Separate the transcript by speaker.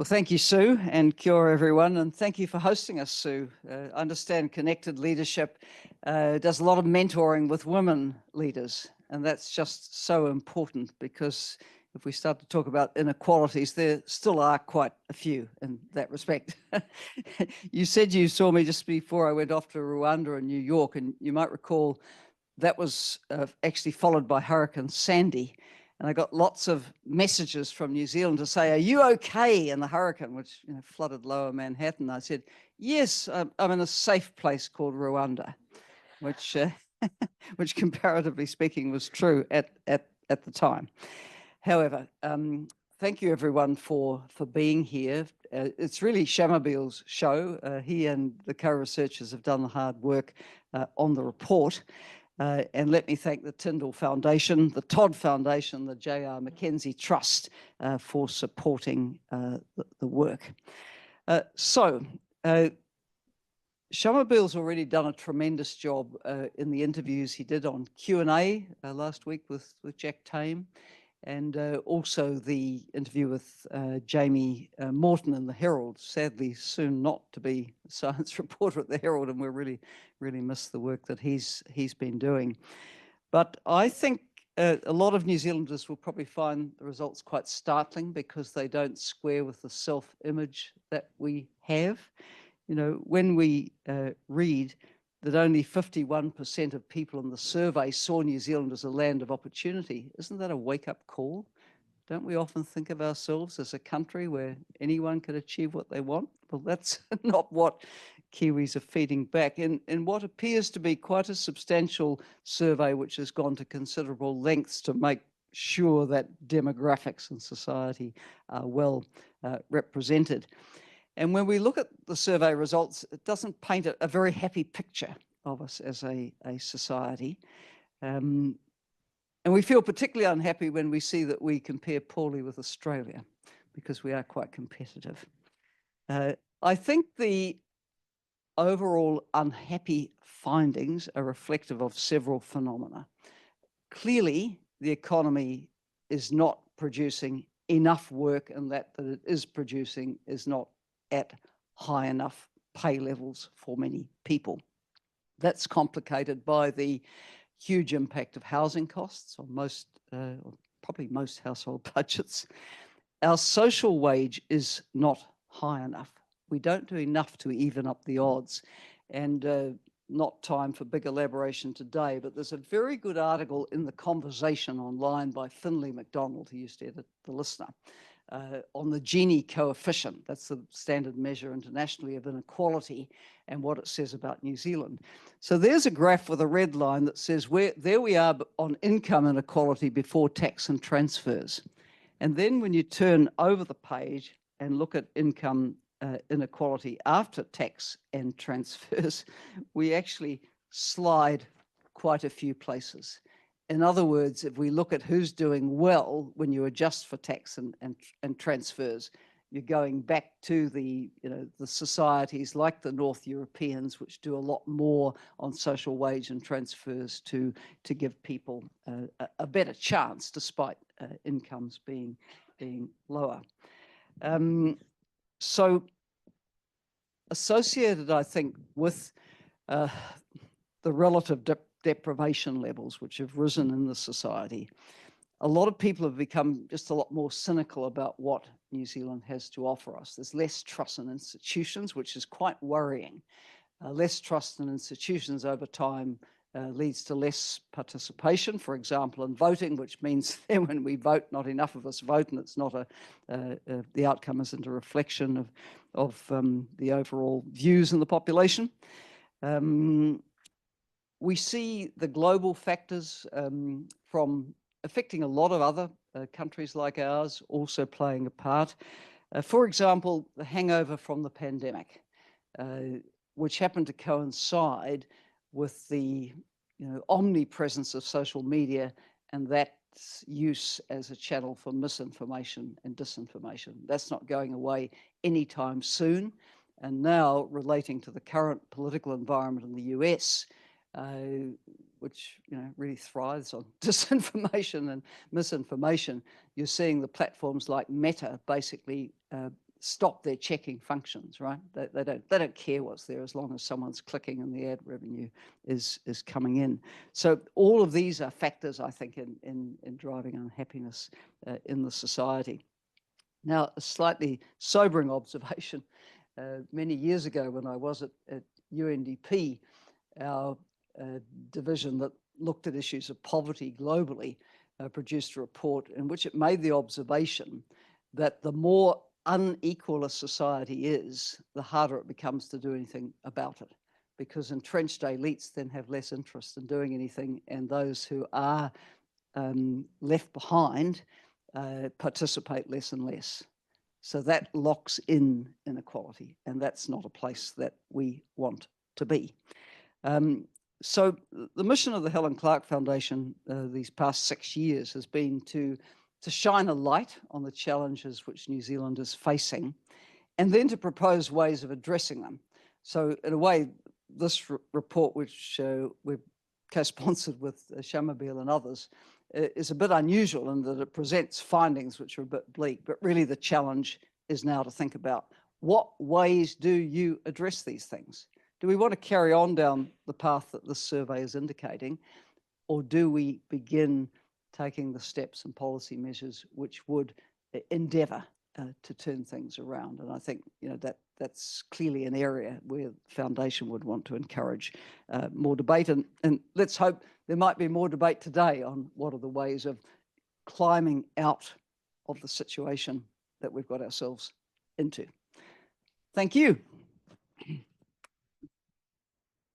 Speaker 1: Well, thank you, Sue, and kia ora, everyone, and thank you for hosting us, Sue. I understand Connected Leadership does a lot of mentoring with women leaders, and that's just so important because if we start to talk about inequalities, there still are quite a few in that respect. You said you saw me just before I went off to Rwanda and New York, and you might recall that was actually followed by Hurricane Sandy. And I got lots of messages from New Zealand to say, are you okay in the hurricane, which flooded lower Manhattan? I said, yes, I'm in a safe place called Rwanda, which, which comparatively speaking was true at the time. However, thank you everyone for being here. It's really Shamubeel's show. He and the co-researchers have done the hard work on the report. And let me thank the Tindall Foundation, the Todd Foundation, the J R McKenzie Trust for supporting the work. Shamubeel's already done a tremendous job in the interviews he did on Q&A last week with Jack Tame, and also the interview with Jamie Morton in the Herald, sadly soon not to be a science reporter at the Herald, and we really miss the work that he's been doing. But I think a lot of New Zealanders will probably find the results quite startling because they don't square with the self-image that we have. You know, when we read that only 51% of people in the survey saw New Zealand as a land of opportunity, isn't that a wake-up call? Don't we often think of ourselves as a country where anyone can achieve what they want? Well, that's not what Kiwis are feeding back in what appears to be quite a substantial survey, which has gone to considerable lengths to make sure that demographics in society are well represented. And when we look at the survey results, it doesn't paint a very happy picture of us as a society. And we feel particularly unhappy when we see that we compare poorly with Australia, because we are quite competitive. I think the overall unhappy findings are reflective of several phenomena. Clearly, the economy is not producing enough work, and that it is producing is not at high enough pay levels for many people. That's complicated by the huge impact of housing costs on most, probably most household budgets. Our social wage is not high enough. We don't do enough to even up the odds. And not time for big elaboration today, but there's a very good article in The Conversation online by Finlay MacDonald, who used to edit The Listener, on the Gini coefficient. That's the standard measure internationally of inequality and what it says about New Zealand. So there's a graph with a red line that says there we are on income inequality before tax and transfers. And then when you turn over the page and look at income inequality after tax and transfers, we actually slide quite a few places. In other words, if we look at who's doing well when you adjust for tax and transfers, you're going back to the societies like the North Europeans, which do a lot more on social wage and transfers to give people a better chance, despite incomes being lower. So associated, I think, with the relative deprivation levels which have risen in the society, a lot of people have become just a lot more cynical about what New Zealand has to offer us. There's less trust in institutions, which is quite worrying. Less trust in institutions over time leads to less participation, for example, in voting, which means that when we vote, not enough of us vote, and it's not the outcome isn't a reflection of the overall views in the population. We see the global factors from affecting a lot of other countries like ours also playing a part. For example, the hangover from the pandemic, which happened to coincide with the omnipresence of social media and that use as a channel for misinformation and disinformation. That's not going away anytime soon. And now, relating to the current political environment in the US, which really thrives on disinformation and misinformation, you're seeing the platforms like Meta basically stop their checking functions, right? They don't care what's there as long as someone's clicking and the ad revenue is coming in. So all of these are factors, I think, in driving unhappiness in the society. Now, a slightly sobering observation. Many years ago, when I was at UNDP, our division that looked at issues of poverty globally produced a report in which it made the observation that the more unequal a society is, the harder it becomes to do anything about it, because entrenched elites then have less interest in doing anything, and those who are left behind participate less and less. So that locks in inequality, and that's not a place that we want to be. So the mission of the Helen Clark Foundation these past 6 years has been to shine a light on the challenges which New Zealand is facing, and then to propose ways of addressing them. So in a way, this report, which we've co-sponsored with Shamubeel and others, is a bit unusual in that it presents findings which are a bit bleak, but really the challenge is now to think about what ways do you address these things? Do we want to carry on down the path that this survey is indicating, or do we begin taking the steps and policy measures which would endeavour to turn things around? And I think that's clearly an area where the Foundation would want to encourage more debate. And let's hope there might be more debate today on what are the ways of climbing out of the situation that we've got ourselves into. Thank you.